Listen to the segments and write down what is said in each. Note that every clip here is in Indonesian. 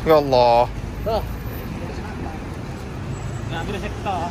Ya Allah. Tuh, ngambil sektor.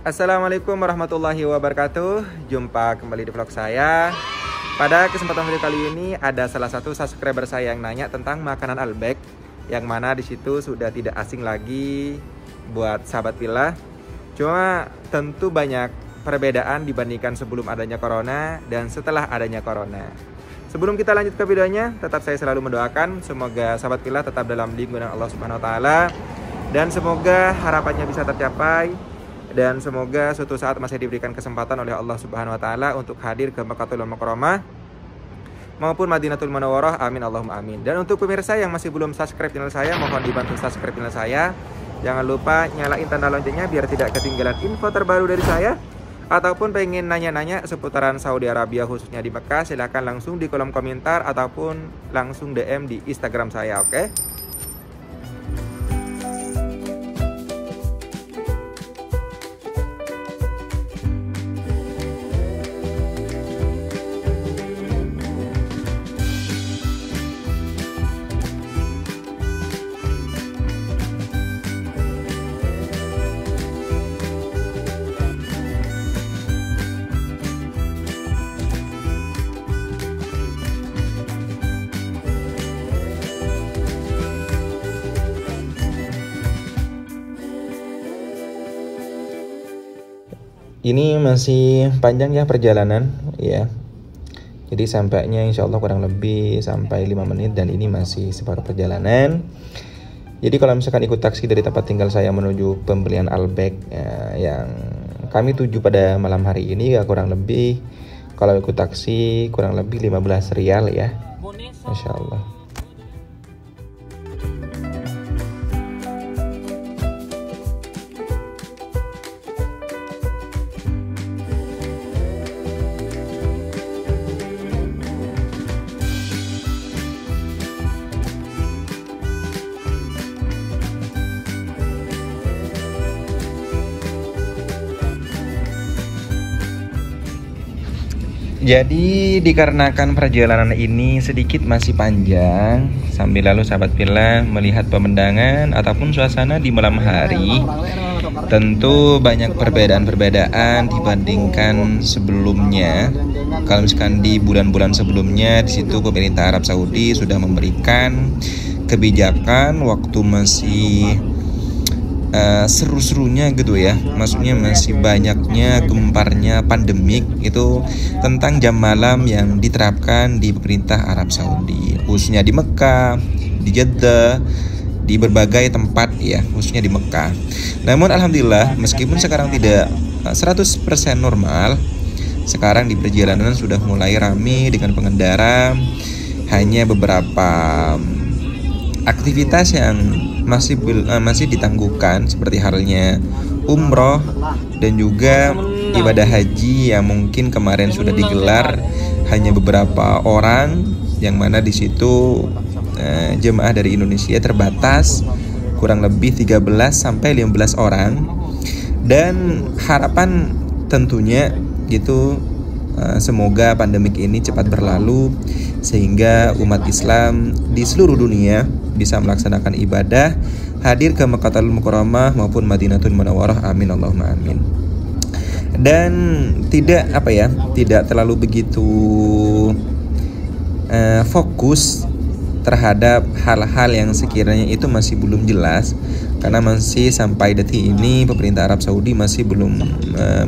Assalamualaikum warahmatullahi wabarakatuh. Jumpa kembali di vlog saya. Pada kesempatan video kali ini ada salah satu subscriber saya yang nanya tentang makanan Albek, yang mana di situ sudah tidak asing lagi buat sahabat Villa. Cuma tentu banyak perbedaan dibandingkan sebelum adanya corona dan setelah adanya corona. Sebelum kita lanjut ke videonya, tetap saya selalu mendoakan semoga sahabat Villa tetap dalam lindungan Allah Subhanahu wa taala dan semoga harapannya bisa tercapai. Dan semoga suatu saat masih diberikan kesempatan oleh Allah Subhanahu wa taala untuk hadir ke Makkahul Mukarramah maupun Madinatul Munawwarah. Amin Allahumma amin. Dan untuk pemirsa yang masih belum subscribe channel saya, mohon dibantu subscribe channel saya. Jangan lupa nyalain tanda loncengnya biar tidak ketinggalan info terbaru dari saya. Ataupun pengen nanya-nanya seputaran Saudi Arabia khususnya di Mekah, silahkan langsung di kolom komentar ataupun langsung DM di Instagram saya, oke? Ini masih panjang ya perjalanan ya. Jadi sampainya insya Allah kurang lebih sampai 5 menit dan ini masih separuh perjalanan. Jadi kalau misalkan ikut taksi dari tempat tinggal saya menuju pembelian Albek ya, yang kami tuju pada malam hari ini ya, kurang lebih kalau ikut taksi kurang lebih 15 rial ya. Masya Allah. Jadi dikarenakan perjalanan ini sedikit masih panjang, sambil lalu sahabat Villa melihat pemandangan ataupun suasana di malam hari, tentu banyak perbedaan-perbedaan dibandingkan sebelumnya. Kalau misalkan di bulan-bulan sebelumnya, di situ pemerintah Arab Saudi sudah memberikan kebijakan waktu masih seru-serunya gitu ya, maksudnya masih banyaknya gemparnya pandemik itu tentang jam malam yang diterapkan di pemerintah Arab Saudi, khususnya di Mekah, di Jeddah, di berbagai tempat ya, khususnya di Mekah. Namun alhamdulillah meskipun sekarang tidak 100% normal, sekarang di perjalanan sudah mulai ramai dengan pengendara. Hanya beberapa aktivitas yang masih ditangguhkan seperti halnya umroh dan juga ibadah haji yang mungkin kemarin sudah digelar hanya beberapa orang, yang mana di situ jemaah dari Indonesia terbatas kurang lebih 13 sampai 15 orang, dan harapan tentunya gitu semoga pandemik ini cepat berlalu sehingga umat Islam di seluruh dunia bisa melaksanakan ibadah, hadir ke Makkahul Mukarramah maupun Madinatul Munawwarah. Amin Allahumma amin. Dan tidak terlalu begitu fokus terhadap hal-hal yang sekiranya itu masih belum jelas, karena masih sampai detik ini pemerintah Arab Saudi masih belum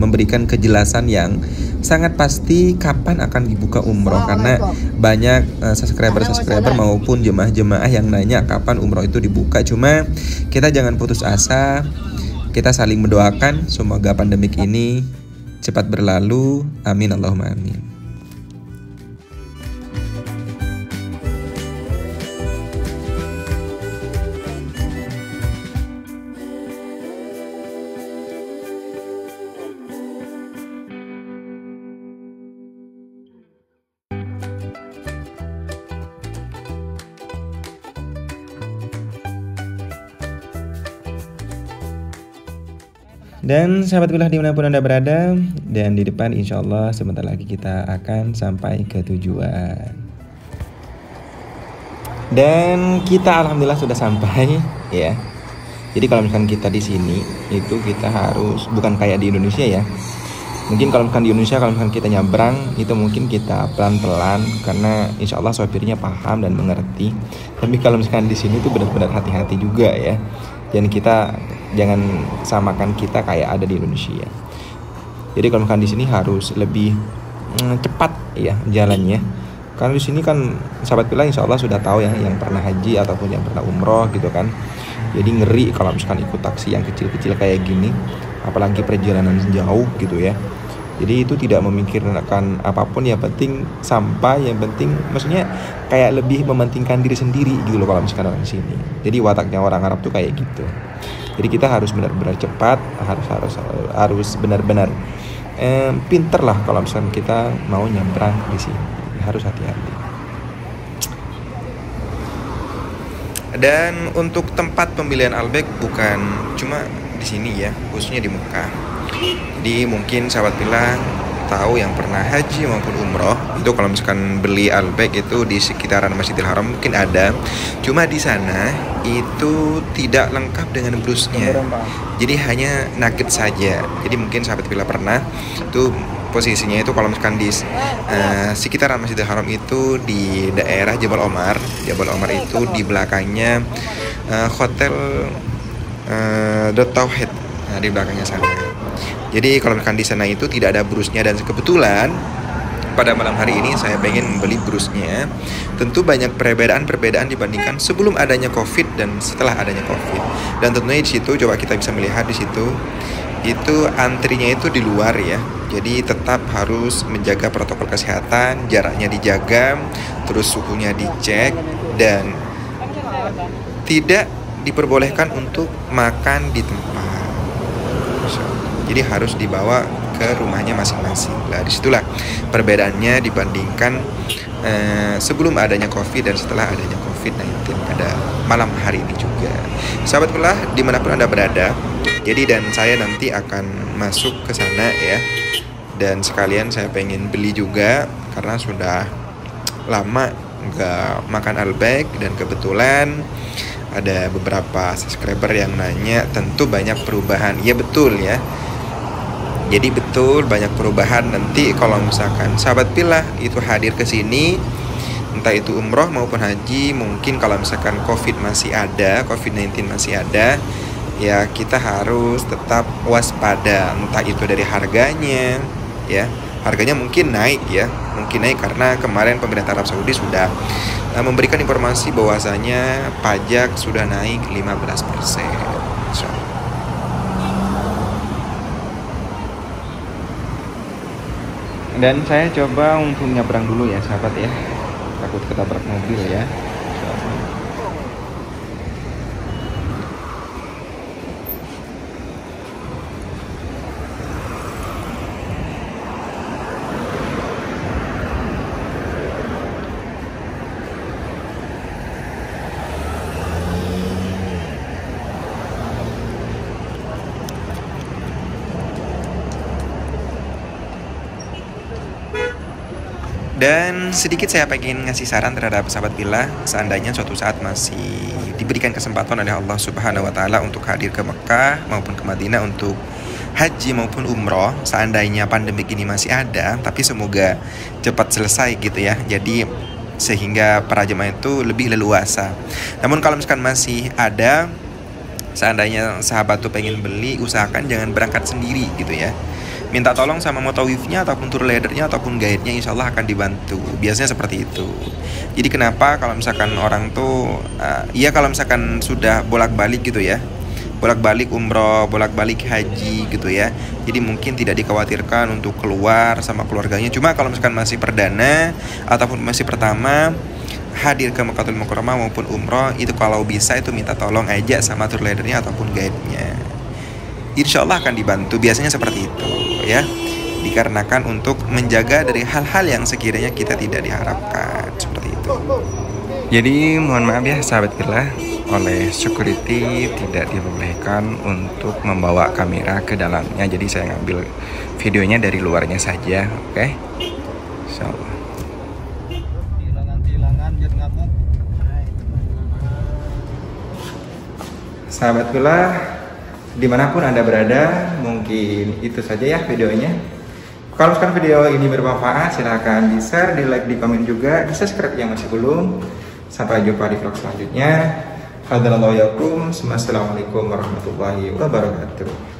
memberikan kejelasan yang sangat pasti kapan akan dibuka umroh, karena banyak subscriber maupun jemaah-jemaah yang nanya kapan umroh itu dibuka. Cuma kita jangan putus asa, kita saling mendoakan semoga pandemik ini cepat berlalu. Amin Allahumma amin. Dan sahabat Pillah dimanapun Anda berada, dan di depan insya Allah sebentar lagi kita akan sampai ke tujuan. Dan kita alhamdulillah sudah sampai ya. Jadi kalau misalkan kita di sini itu kita harus, bukan kayak di Indonesia ya. Mungkin kalau misalkan di Indonesia, kalau misalkan kita nyabrang itu mungkin kita pelan-pelan karena insya Allah sopirnya paham dan mengerti. Tapi kalau misalkan di sini tuh benar-benar hati-hati juga ya. Dan kita jangan samakan kita kayak ada di Indonesia. Jadi kalau misalkan di sini harus lebih cepat ya jalannya. Karena di sini kan sahabat Pillah insya Allah sudah tahu ya, yang pernah haji ataupun yang pernah umroh gitu kan. Jadi ngeri kalau misalkan ikut taksi yang kecil-kecil kayak gini, apalagi perjalanan jauh gitu ya. Jadi itu tidak memikirkan apapun, yang penting sampai, yang penting maksudnya kayak lebih mementingkan diri sendiri gitu loh kalau misalkan orang sini. Jadi wataknya orang Arab tuh kayak gitu. Jadi kita harus benar-benar cepat, harus benar-benar pinter lah kalau misalkan kita mau nyebrang di sini. Harus hati-hati. Dan untuk tempat pembelian Albek bukan cuma di sini ya, khususnya di Mekah. Jadi mungkin sahabat Pillah tahu yang pernah haji maupun umroh itu kalau misalkan beli Albek itu di sekitaran Masjidil Haram mungkin ada. Cuma di sana itu tidak lengkap dengan brusnya. Jadi hanya nugget saja. Jadi mungkin sahabat Pillah pernah itu posisinya itu kalau misalkan di sekitaran Masjidil Haram itu di daerah Jabal Omar. Jabal Omar itu di belakangnya hotel Dot Tauhid. Nah, di belakangnya sana. Jadi kalau misalkan di sana itu tidak ada brusnya, dan kebetulan pada malam hari ini saya pengen membeli brusnya. Tentu banyak perbedaan dibandingkan sebelum adanya Covid dan setelah adanya Covid. Dan tentunya di situ coba kita bisa melihat di situ itu antrinya itu di luar ya. Jadi tetap harus menjaga protokol kesehatan, jaraknya dijaga, terus suhunya dicek, dan tidak diperbolehkan untuk makan di tempat. Jadi harus dibawa ke rumahnya masing-masing. Nah, disitulah perbedaannya dibandingkan sebelum adanya Covid dan setelah adanya Covid-19 pada malam hari ini juga. Sahabat Pillah dimanapun Anda berada, jadi dan saya nanti akan masuk ke sana ya. Dan sekalian saya pengen beli juga karena sudah lama nggak makan Albek, dan kebetulan ada beberapa subscriber yang nanya, tentu banyak perubahan. Ya betul ya. Jadi betul banyak perubahan. Nanti kalau misalkan sahabat Pillah itu hadir ke sini, entah itu umroh maupun haji, mungkin kalau misalkan Covid masih ada, Covid-19 masih ada, ya kita harus tetap waspada. Entah itu dari harganya ya. Harganya mungkin naik ya. Mungkin naik karena kemarin pemerintah Arab Saudi sudah memberikan informasi bahwasanya pajak sudah naik 15%. Dan saya coba untuk nyebrang dulu ya sahabat ya, takut ketabrak mobil ya. Dan sedikit saya pengen ngasih saran terhadap sahabat Pillah, seandainya suatu saat masih diberikan kesempatan oleh Allah Subhanahu wa Ta'ala untuk hadir ke Mekah maupun ke Madinah untuk haji maupun umroh, seandainya pandemi ini masih ada, tapi semoga cepat selesai gitu ya. Jadi sehingga para jemaah itu lebih leluasa. Namun kalau misalkan masih ada, seandainya sahabat tuh pengen beli, usahakan jangan berangkat sendiri gitu ya. Minta tolong sama mutawifnya ataupun tour leadernya ataupun guide-nya, insya Allah akan dibantu. Biasanya seperti itu. Jadi kenapa kalau misalkan orang tuh ya kalau misalkan sudah bolak-balik gitu ya, bolak-balik umroh, bolak-balik haji gitu ya, jadi mungkin tidak dikhawatirkan untuk keluar sama keluarganya. Cuma kalau misalkan masih perdana ataupun masih pertama hadir ke Makkahul Mukarramah maupun umroh, itu kalau bisa itu minta tolong aja sama tour leadernya ataupun guide-nya. Insya Allah akan dibantu. Biasanya seperti itu ya, dikarenakan untuk menjaga dari hal-hal yang sekiranya kita tidak diharapkan, seperti itu. Jadi mohon maaf ya sahabat Pillah, oleh security, tidak dibolehkan untuk membawa kamera ke dalamnya. Jadi saya ngambil videonya dari luarnya saja, oke? So. Sahabat Villa, dimanapun Anda berada, mungkin itu saja ya videonya. Kalau misalkan video ini bermanfaat, silahkan di share, di like, di komen juga, di subscribe yang masih belum. Sampai jumpa di vlog selanjutnya. Assalamualaikum warahmatullahi wabarakatuh.